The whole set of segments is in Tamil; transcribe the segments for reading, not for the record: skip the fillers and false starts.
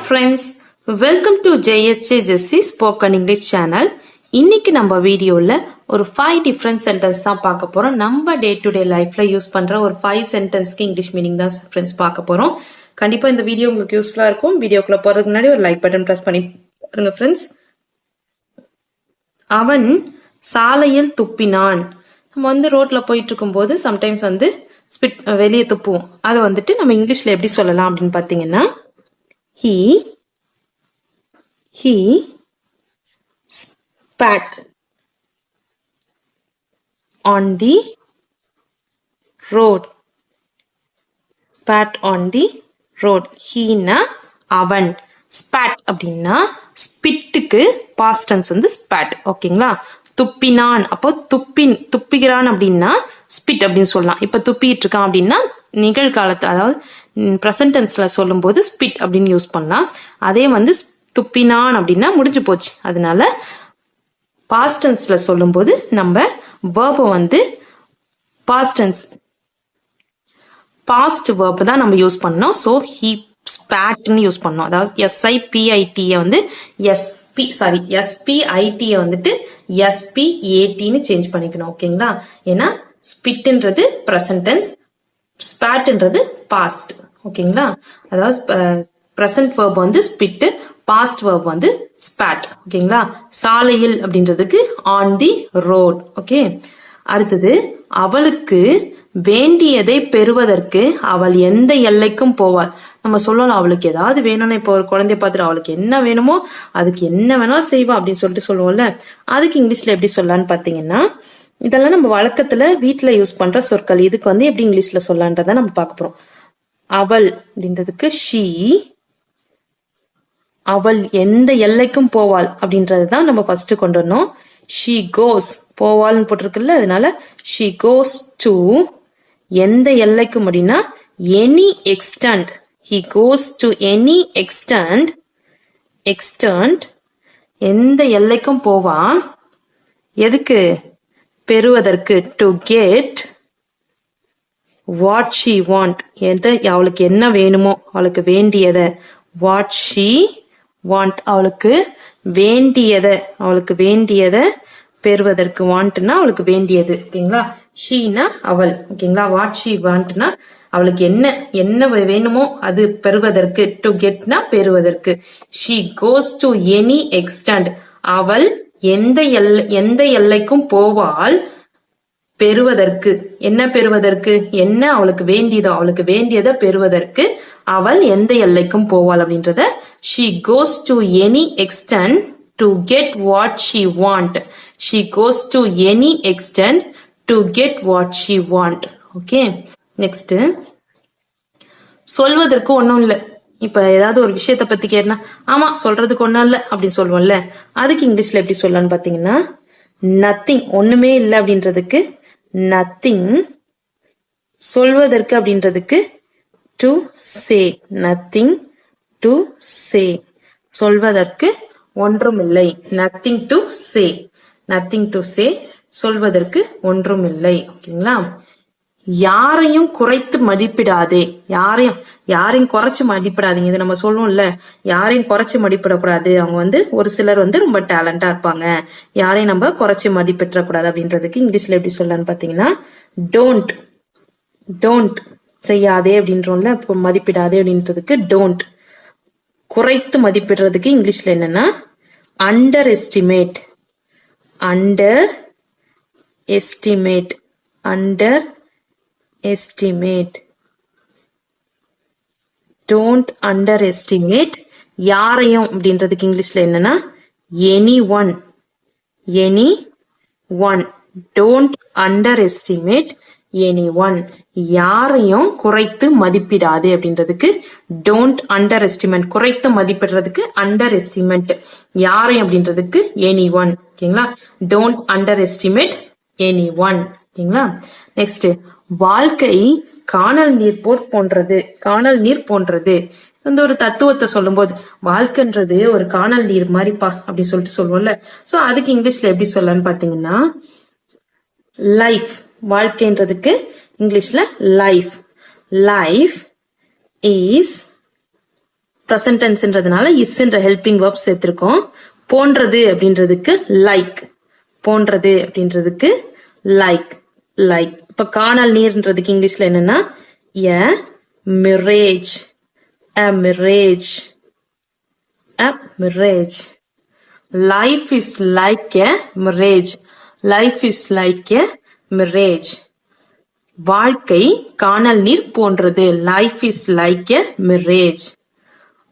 friends, welcome to JSJ Jessie Spoken English channel. இன்னைக்கு நம்ம வீடியோல ஒரு 5 டிஃபரண்ட் சென்டென்ஸ் தான் பார்க்க போறோம். நம்ம டே டு டே லைஃப்ல யூஸ் பண்ற ஒரு 5 சென்டென்ஸ்க்கு இங்கிலீஷ் மீனிங் தான் ஃப்ரெண்ட்ஸ் பார்க்க போறோம். கண்டிப்பா இந்த வீடியோ உங்களுக்கு யூஸ்ஃபுல்லா இருக்கும். வீடியோக்குள்ள போறதுக்கு முன்னாடி ஒரு லைக் பட்டன் பிரஸ் பண்ணி பாருங்க ஃப்ரெண்ட்ஸ். அவன் சாலையில் துப்பினான். நம்ம ரோட்ல போயிட்டு இருக்கும்போது சம்டைம்ஸ் ஸ்பிட் வெளியே துப்புவோம். அதை நம்ம இங்கிலீஷ்ல எப்படி சொல்லலாம் அப்படின்னு பாத்தீங்கன்னா he spat on the road. Spat on the road. He-na அவன். spat அப்படின்னா ஸ்பிட்டுக்கு பாஸ்ட் டென்ஸ் spat. ஓகேங்களா? துப்பினான் அப்போ துப்பிக்கிறான் அப்படின்னா ஸ்பிட் அப்படின்னு சொல்லலாம். இப்ப துப்பிட்டு இருக்கான் அப்படின்னா நிகழ்காலத்துல அதாவது பிரசன்ட் டென்ஸ்ல சொல்லும் போது ஸ்பிட் அப்படின்னு யூஸ் பண்ணலாம். அதே துப்பினான் அப்படின்னா முடிஞ்சு போச்சு. அதனால பாஸ்ட் டென்ஸ்ல சொல்லும் போது நம்ம வேர்பை பாஸ்ட் டென்ஸ் பாஸ்ட் வேர்ப் தான் நம்ம யூஸ் பண்ணோம். ஸோ ஹி ஸ்பாட்னு யூஸ் பண்ணோம். அதாவது SIPIT SPIT SPATன்னு சேஞ்ச் பண்ணிக்கணும். ஓகேங்களா? ஏன்னா ஸ்பிட்ன்றது பிரசன்ட் டென்ஸ், ஸ்பாட்ன்றது பாஸ்ட். ஓகேங்களா? அதாவது present verb spit, past verb spot. ஓகேங்களா? சாலையில் அப்படின்றதுக்கு ஆன் தி ரோட். ஓகே, அடுத்தது அவளுக்கு வேண்டியதை பெறுவதற்கு அவள் எந்த எல்லைக்கும் போவாள். நம்ம சொல்லலாம் அவளுக்கு ஏதாவது வேணும்னா, இப்போ ஒரு குழந்தைய பார்த்துட்டு அவளுக்கு என்ன வேணுமோ அதுக்கு என்ன வேணாலும் செய்வா அப்படின்னு சொல்லுவோம்ல. அதுக்கு இங்கிலீஷ்ல எப்படி சொல்லலான்னு பாத்தீங்கன்னா, இதெல்லாம் நம்ம வழக்கத்துல வீட்டுல யூஸ் பண்ற சொற்கள். இதுக்கு எப்படி இங்கிலீஷ்ல சொல்லலான்றத நம்ம பார்க்க போறோம். அவள் அப்படின்றதுக்கு ஷீ, அவள் எந்த எல்லைக்கும் போவாள் அப்படின்றதுதான் நம்ம ஃபர்ஸ்ட் கொண்டு வரணும். ஷீ கோஸ், போவாள்னு போட்டிருக்குல்ல, அதனால ஷீ கோஸ் டு எந்த எல்லைக்கும் அப்படின்னா any extend. he goes to any extent எந்த எல்லைக்கும் போவான். எதுக்கு? பெறுவதற்கு. to get what she want. அவளுக்கு என்ன வேணுமோ, அவளுக்கு வேண்டியத. what she want, அவளுக்கு வேண்டியத பெறுவதற்கு. வாண்ட்னா அவளுக்கு வேண்டியது. ஓகேங்களா? ஷீனா அவள். ஓகேங்களா? வாட் ஷீ வாண்ட்னா அவளுக்கு என்ன வேணுமோ அது பெறுவதற்கு. டு கெட்னா பெறுவதற்கு. She goes to any extend, அவள் எந்த எல்லைக்கும் போவாள் பெறுவதற்கு. என்ன பெறுவதற்கு? என்ன அவளுக்கு வேண்டியதோ, அவளுக்கு வேண்டியதை பெறுவதற்கு அவள் எந்த எல்லைக்கும் போவாள் அப்படின்றத she goes to any extend to get what she want. She goes to any extend to get what she want. Okay, next சொல்வதற்கு ஒன்றும் இல்லை. இப்ப ஏதாவது ஒரு விஷயத்த பத்தி கேட்டா ஆமா சொல்றதுக்கு ஒன்றும் இல்லை அப்படின்னு சொல்லுவோம்ல. அதுக்கு இங்கிலீஷ்ல எப்படி சொல்லலாம்னு பாத்தீங்கன்னா நத்திங், ஒண்ணுமே இல்லை அப்படின்றதுக்கு நத்திங். சொல்வதற்கு அப்படின்றதுக்கு to say. Nothing to say, சொல்வதற்கு ஒன்றும் இல்லை. Nothing to say, nothing to say, சொல்வதற்கு ஒன்றும் இல்லை. ஓகேங்களா? யாரையும் குறைத்து மதிப்பிடாதே. யாரையும் குறைச்சு மதிப்பிடாதீங்க. இது நம்ம சொல்லுவோம்ல, யாரையும் குறைச்சு மதிப்பிடக்கூடாது. அவங்க ஒரு சிலர் ரொம்ப டேலண்டா இருப்பாங்க, யாரையும் நம்ம குறைச்சு மதிப்பிடக்கூடாது அப்படின்றதுக்கு இங்கிலீஷ்ல எப்படி சொல்லலாம்னு பாத்தீங்கன்னா டோன்ட் செய்யாதே அப்படின்றோம்ல, இப்போ மதிப்பிடாதே அப்படின்றதுக்கு டோன்ட். குறைத்து மதிப்பிடுறதுக்கு இங்கிலீஷ்ல என்னன்னா அண்டர் எஸ்டிமேட். Don't underestimate. யாரையும் அப்படின்றதுக்கு இங்கிலீஷ்ல என்னன்னா anyone. Don't underestimate anyone. யாரையும் குறைத்து மதிப்பிடாதே அப்படின்றதுக்கு don't underestimate. குறைத்து மதிப்பிடுறதுக்கு underestimate. யாரையும் அப்படின்றதுக்கு anyone. ஓகேங்களா? don't underestimate anyone. ஓகேங்களா? நெக்ஸ்ட், வாழ்க்கை காணல் நீர் போன்றது. ஒரு தத்துவத்தை சொல்லும் போது வாழ்க்கைன்றது ஒரு காணல் நீர் மாதிரிப்பா அப்படி சொல்லுவோம்ல. சோ அதுக்கு இங்கிலீஷ்ல எப்படி சொல்லலாம்னு பாத்தீங்கன்னா லைஃப். வாழ்க்கைன்றதுக்கு இங்கிலீஷ்ல லைஃப். லைஃப் is ப்ரெசன்ட் டென்ஸ்ன்றதுனால இஸ்ன்ற ஹெல்பிங் வெர்ப் சேர்த்திருக்கோம். போன்றது அப்படின்றதுக்கு லைக், போன்றது அப்படின்றதுக்கு லைக், லைக். இப்ப காணல் நீர்ன்றதுக்கு இங்கிலீஷ்ல என்னன்னா a mirage, a mirage, a mirage. Life is like a mirage, life is like a mirage. வாழ்க்கை காணல் நீர் போன்றது, life is like a mirage.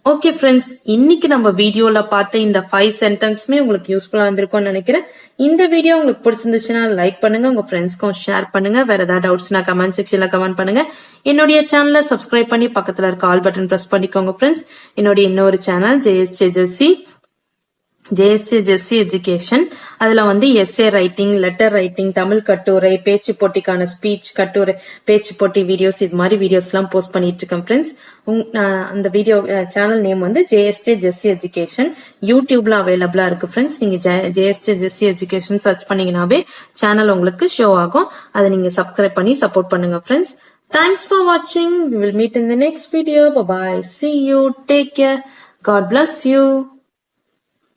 Okay friends, இன்னைக்கு நம்ம வீடியோல பார்த்த இந்த 5 சென்டென்ஸ்மே உங்களுக்கு யூஸ்ஃபுல்லா இருந்திருக்கும்னு நினைக்கிறேன். இந்த வீடியோ உங்களுக்கு பிடிச்சிருந்துச்சுன்னா லைக் பண்ணுங்க, உங்க ஃப்ரெண்ட்ஸ்க்கும் ஷேர் பண்ணுங்க. வேற ஏதாவது டவுட்ஸ்னா கமெண்ட் செக்ஷன்ல கமெண்ட் பண்ணுங்க. என்னுடைய சேனலை சப்ஸ்கிரைப் பண்ணி பக்கத்துல இருக்க ஆல் பட்டன் பிரஸ் பண்ணிக்கோங்க ஃப்ரெண்ட்ஸ். என்னுடைய இன்னொரு சேனல் ஜேஎஸ்ஜே ஜெஸ்ஸி எஜுகேஷன். அதுல வந்து S A writing, letter writing, Tamil கட்டுரை, பேச்சு போட்டிக்கான ஸ்பீச், கட்டுரை, பேச்சு போட்டி வீடியோஸ், இது மாதிரி வீடியோஸ் எல்லாம் போஸ்ட் பண்ணிட்டு இருக்கேன் ஃப்ரெண்ட்ஸ். அந்த வீடியோ சேனல் நேம் வந்து ஜேஎஸ்ஜே ஜெஸ்ஸி எஜுகேஷன். யூடியூப்ல அவைலபிளா இருக்கு ஃப்ரெண்ட்ஸ். நீங்க ஜேஎஸ்ஜே ஜெஸ்ஸி எஜுகேஷன் சர்ச் பண்ணீங்கன்னாவே சேனல் உங்களுக்கு ஷோ ஆகும். அதை நீங்க சப்ஸ்கிரைப் பண்ணி சப்போர்ட் பண்ணுங்க ஃப்ரெண்ட்ஸ். தேங்க்ஸ் ஃபார் வாட்சிங். We will meet in the next video. Bye bye. See you. Take care. God bless you.